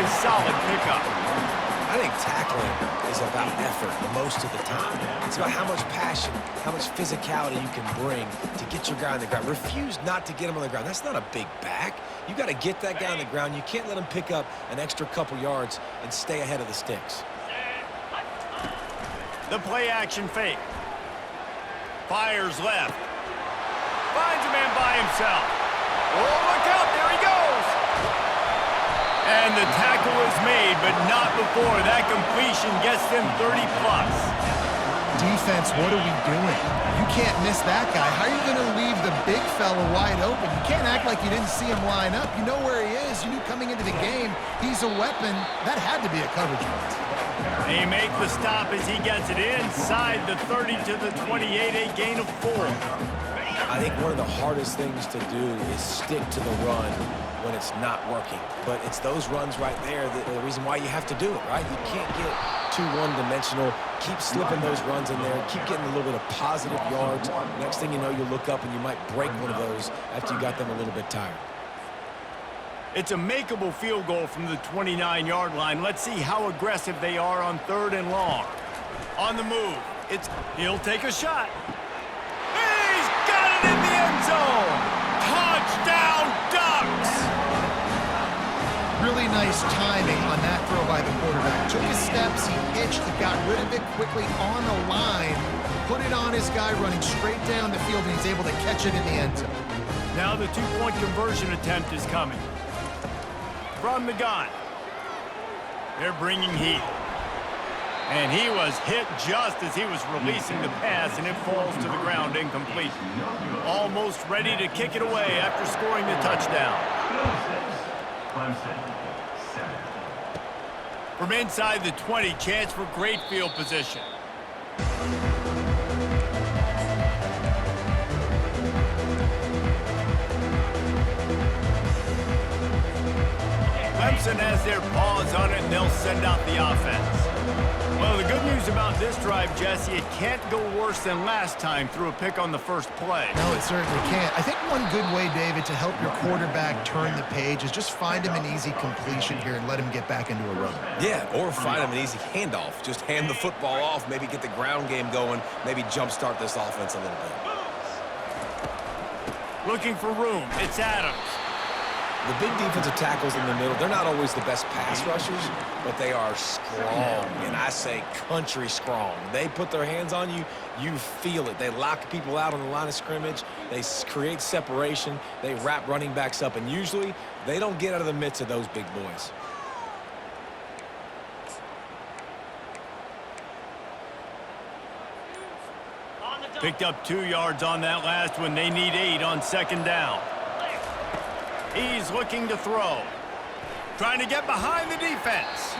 a solid pickup. I think tackling is about effort most of the time. It's about how much passion, how much physicality you can bring to get your guy on the ground. Refuse not to get him on the ground. That's not a big back. You got to get that guy on the ground. You can't let him pick up an extra couple yards and stay ahead of the sticks. The play action fake. Fires left. Finds a man by himself. Oh, look out, there he goes. And the tackle is made, but not before that completion gets them 30-plus. Defense, what are we doing? You can't miss that guy. How are you going to leave the big fella wide open? You can't act like you didn't see him line up. You know where he is. You knew coming into the game he's a weapon. That had to be a coverage point. They make the stop as he gets it inside the 30 to the 28, a gain of 4. I think one of the hardest things to do is stick to the run when it's not working. But it's those runs right there that are the reason why you have to do it, right? You can't get too one-dimensional. Keep slipping those runs in there. Keep getting a little bit of positive yards. Next thing you know, you look up and you might break one of those after you got them a little bit tired. It's a makeable field goal from the 29-yard line. Let's see how aggressive they are on 3rd and long. On the move. He'll take a shot. He's got it in the end zone. Touchdown, Ducks! Really nice timing on that throw by the quarterback. Took his steps, he hitched, he got rid of it quickly on the line, put it on his guy running straight down the field, and he's able to catch it in the end zone. Now the two-point conversion attempt is coming. From the gun. They're bringing heat. And he was hit just as he was releasing the pass, and it falls to the ground incomplete. Almost ready to kick it away after scoring the touchdown. From inside the 20, chance for great field position. Clemson has their paws on it, and they'll send out the offense. Well, the good news about this drive, Jesse, it can't go worse than last time through a pick on the first play. No, it certainly can't. I think one good way, David, to help your quarterback turn the page is just find him an easy completion here and let him get back into a run. Yeah, or find him an easy handoff. Just hand the football off, maybe get the ground game going, maybe jumpstart this offense a little bit. Looking for room. It's Adams. The big defensive tackles in the middle, they're not always the best pass rushers, but they are strong, and I say country strong. They put their hands on you, you feel it. They lock people out on the line of scrimmage. They create separation. They wrap running backs up, and usually they don't get out of the midst of those big boys. Picked up 2 yards on that last one. They need 8 on 2nd down. He's looking to throw. Trying to get behind the defense.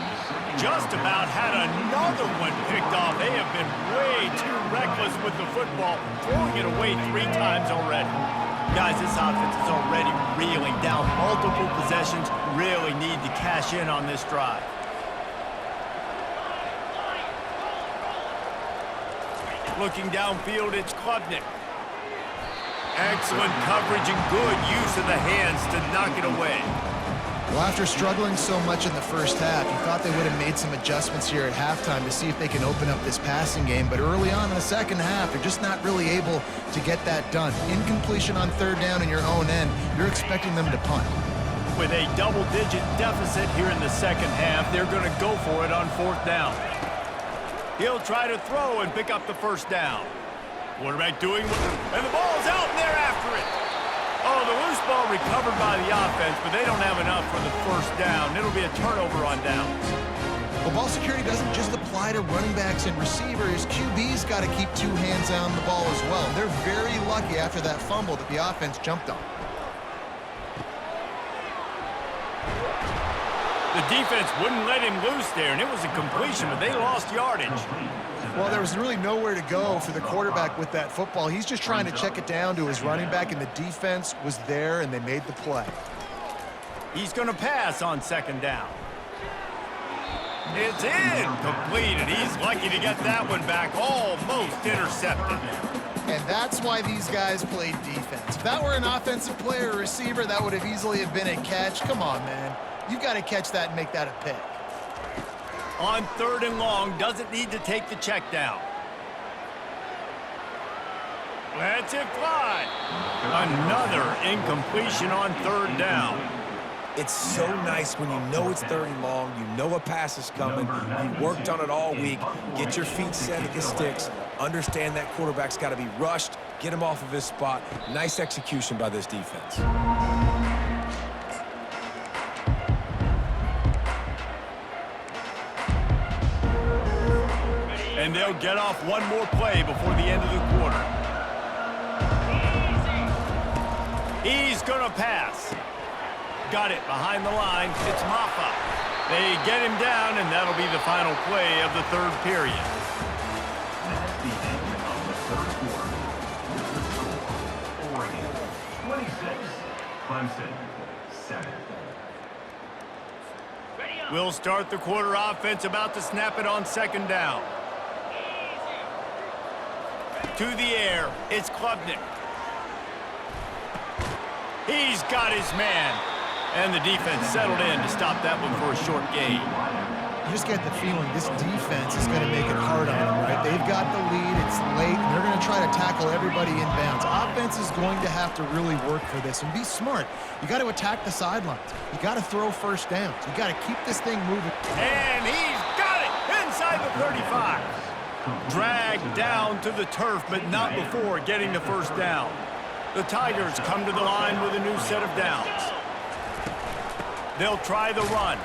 Just about had another one picked off. They have been way too reckless with the football, throwing it away 3 times already. Guys, this offense is already reeling down multiple possessions. Really need to cash in on this drive. Looking downfield, it's Klubnik. Excellent coverage and good use of the hands to knock it away. Well, after struggling so much in the first half, you thought they would have made some adjustments here at halftime to see if they can open up this passing game. But early on in the second half, they're just not really able to get that done. Incompletion on 3rd down in your own end, you're expecting them to punt. With a double-digit deficit here in the second half, they're going to go for it on 4th down. He'll try to throw and pick up the first down. Quarterback doing and the ball's out, and they're after it. Oh, the loose ball recovered by the offense, but they don't have enough for the first down. It'll be a turnover on downs. Well, ball security doesn't just apply to running backs and receivers. QB's got to keep 2 hands on the ball as well. They're very lucky after that fumble that the offense jumped on. The defense wouldn't let him loose there, and it was a completion, but they lost yardage. Well, there was really nowhere to go for the quarterback with that football. He's just trying to check it down to his running back, and the defense was there, and they made the play. He's going to pass on 2nd down. It's incomplete, and he's lucky to get that one back, almost intercepted. And that's why these guys played defense. If that were an offensive player or receiver, that would have easily have been a catch. Come on, man. You've got to catch that and make that a pick. On 3rd and long, doesn't need to take the check down. Lets it fly. Another incompletion on 3rd down. It's so nice when you know it's 3rd and long, you know a pass is coming, you worked on it all week, get your feet set at the sticks, understand that quarterback's got to be rushed, get him off of his spot. Nice execution by this defense. And they'll get off one more play before the end of the quarter. He's going to pass. Got it behind the line. It's Maffa. They get him down, and that'll be the final play of the 3rd period. That's the end of the 3rd quarter. Oregon 26, Clemson 7. We'll start the quarter offense about to snap it on 2nd down. To the air, it's Klubnik. He's got his man. And the defense settled in to stop that one for a short gain. You just get the feeling this defense is going to make it hard on them, right? They've got the lead, it's late, and they're going to try to tackle everybody inbounds. Offense is going to have to really work for this and be smart. You got to attack the sidelines. You got to throw 1st downs. You got to keep this thing moving. And he's got it inside the 35. Dragged down to the turf, but not before getting the 1st down. The Tigers come to the line with a new set of downs. They'll try the run.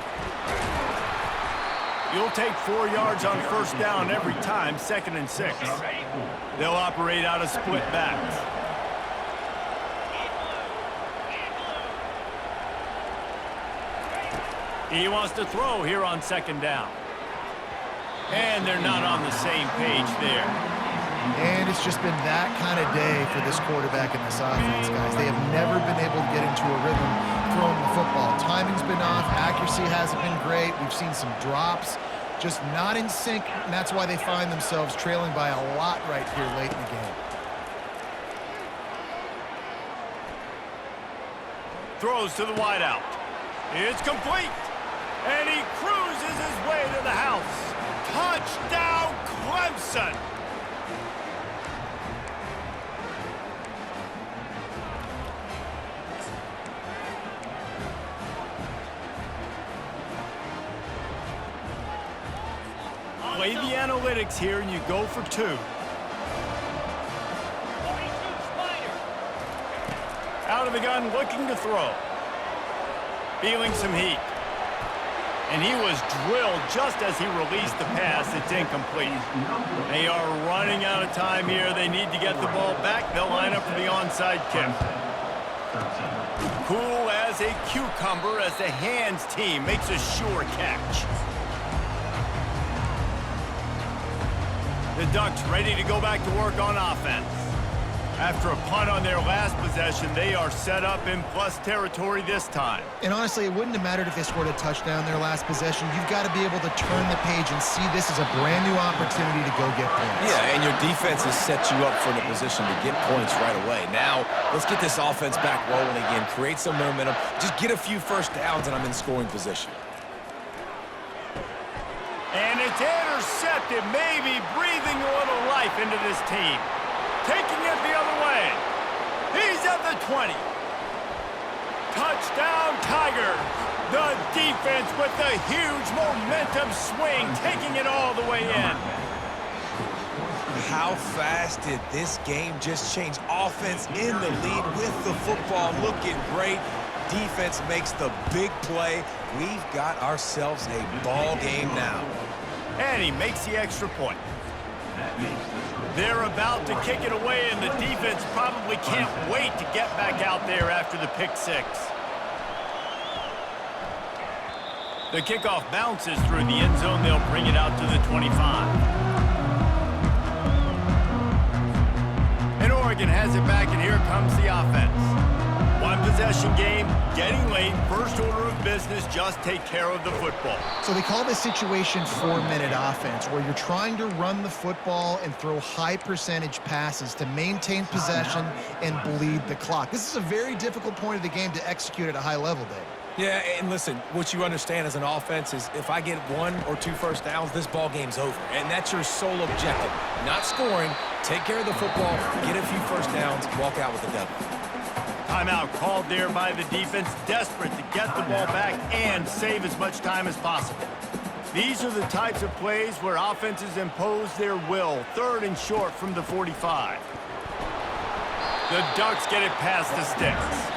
You'll take 4 yards on 1st down every time, 2nd and 6. They'll operate out of split backs. He wants to throw here on 2nd down. And they're not on the same page there. And it's just been that kind of day for this quarterback and this offense, guys. They have never been able to get into a rhythm throwing the football. Timing's been off. Accuracy hasn't been great. We've seen some drops. Just not in sync, and that's why they find themselves trailing by a lot right here late in the game. Throws to the wideout. It's complete. And he cruises his way to the house. Touchdown, Clemson! Play the analytics here, and you go for 2. Out of the gun, looking to throw. Feeling some heat. And he was drilled just as he released the pass. It's incomplete. They are running out of time here. They need to get the ball back. They'll line up for the onside kick. Cool as a cucumber as the hands team makes a sure catch. The Ducks ready to go back to work on offense. After a punt on their last possession, they are set up in plus territory this time. And honestly, it wouldn't have mattered if they scored a touchdown their last possession. You've got to be able to turn the page and see this as a brand new opportunity to go get points. Yeah, and your defense has set you up for the position to get points right away. Now, let's get this offense back rolling again, create some momentum, just get a few 1st downs, and I'm in scoring position. And it's intercepted, maybe breathing a little life into this team. Taking it the other way. He's at the 20. Touchdown, Tigers. The defense with the huge momentum swing, taking it all the way in. How fast did this game just change? Offense in the lead with the football, looking great. Defense makes the big play. We've got ourselves a ball game now. And he makes the extra point. They're about to kick it away, and the defense probably can't wait to get back out there after the pick 6. The kickoff bounces through the end zone. They'll bring it out to the 25. And Oregon has it back, and here comes the offense. One possession game, getting late, first order of business, just take care of the football. So they call this situation 4-minute offense, where you're trying to run the football and throw high percentage passes to maintain possession and bleed the clock. This is a very difficult point of the game to execute at a high level, Dave. Yeah, and listen, what you understand as an offense is if I get 1 or 2 first downs, this ball game's over. And that's your sole objective. Not scoring, take care of the football, get a few first downs, walk out with a W. Timeout called there by the defense, desperate to get the ball back and save as much time as possible. These are the types of plays where offenses impose their will. 3rd and short from the 45. The Ducks get it past the sticks.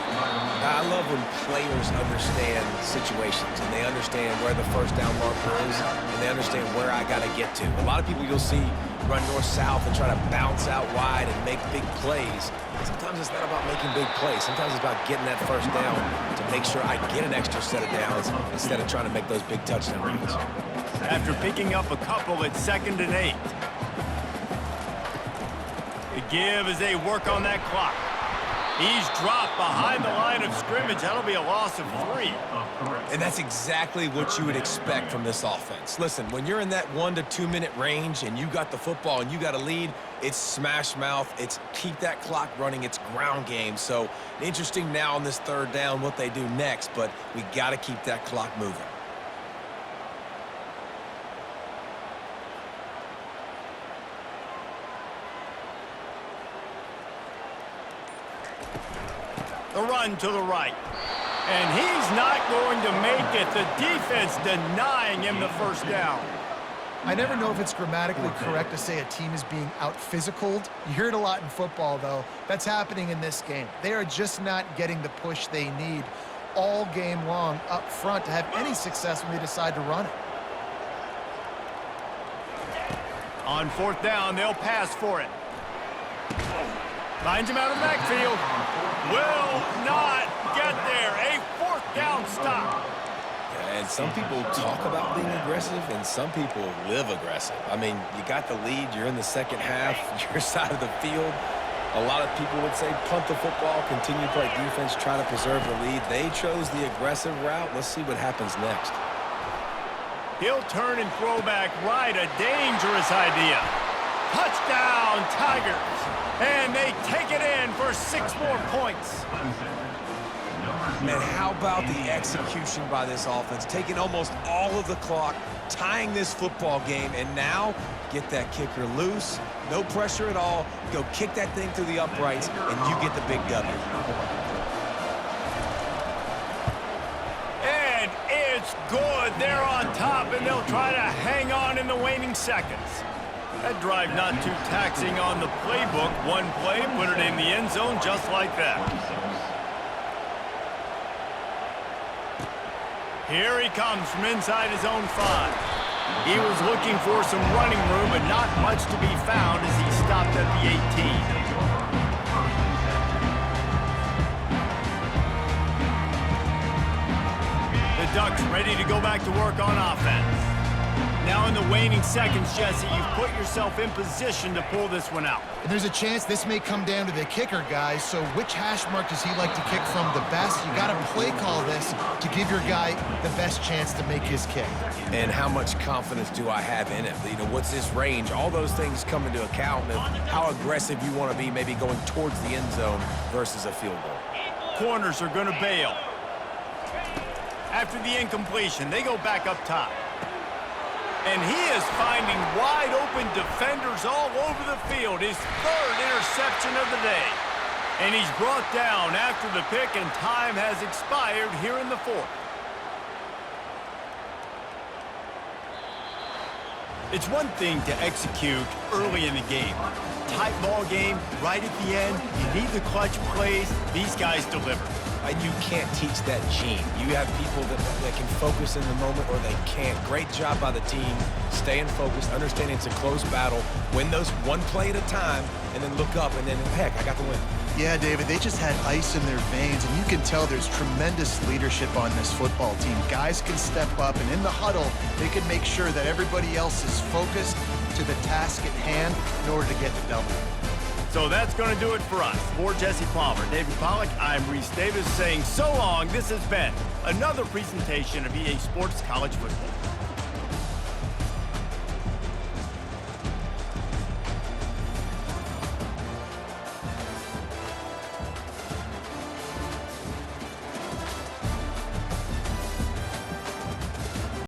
I love when players understand situations and they understand where the first down marker is and they understand where I got to get to. A lot of people you'll see run north-south and try to bounce out wide and make big plays. Sometimes it's not about making big plays. Sometimes it's about getting that first down to make sure I get an extra set of downs instead of trying to make those big touchdown runs. After picking up a couple at 2nd and 8. The give as they work on that clock. He's dropped behind the line of scrimmage. That'll be a loss of 3. And that's exactly what you would expect from this offense. Listen, when you're in that 1 to 2 minute range and you got the football and you got a lead, it's smash mouth. It's keep that clock running. It's ground game. So interesting now on this 3rd down what they do next, but we got to keep that clock moving. The run to the right. And he's not going to make it. The defense denying him the first down. I never know if it's grammatically correct to say a team is being out-physicaled. You hear it a lot in football, though. That's happening in this game. They are just not getting the push they need all game long up front to have any success when they decide to run it. On 4th down, they'll pass for it. Finds him out of the backfield. Will not get there. A 4th down stop. And some people talk about being aggressive, and some people live aggressive. I mean, you got the lead, you're in the second half, your side of the field. A lot of people would say punt the football, continue to play defense, try to preserve the lead. They chose the aggressive route. Let's see what happens next. He'll turn and throw back right. A dangerous idea. Touchdown, Tigers. And they take it in for 6 more points. Man, how about the execution by this offense? Taking almost all of the clock, tying this football game, and now get that kicker loose. No pressure at all. Go kick that thing through the uprights, and you get the big W. And it's good. They're on top, and they'll try to hang on in the waning seconds. That drive not too taxing on the playbook. One play, put it in the end zone just like that. Here he comes from inside his own 5. He was looking for some running room, but not much to be found as he stopped at the 18. The Ducks ready to go back to work on offense. Now in the waning seconds, Jesse, you've put yourself in position to pull this one out. And there's a chance this may come down to the kicker, guys. So which hash mark does he like to kick from the best? You got to play call this to give your guy the best chance to make his kick. And how much confidence do I have in it? You know, what's his range? All those things come into account of how aggressive you want to be, maybe going towards the end zone versus a field goal. Corners are going to bail. After the incompletion, they go back up top. And he is finding wide-open defenders all over the field. His 3rd interception of the day. And he's brought down after the pick, and time has expired here in the 4th. It's one thing to execute early in the game. Tight ball game, right at the end. You need the clutch plays. These guys deliver. You can't teach that gene. You have people that can focus in the moment or they can't. Great job by the team, staying focused, understanding it's a close battle, win those one play at a time, and then look up, and then, heck, I got the win. Yeah, David, they just had ice in their veins, and you can tell there's tremendous leadership on this football team. Guys can step up, and in the huddle, they can make sure that everybody else is focused to the task at hand in order to get the W. So that's going to do it for us. For Jesse Palmer, David Pollack, I'm Reese Davis saying so long. This has been another presentation of EA Sports College Football.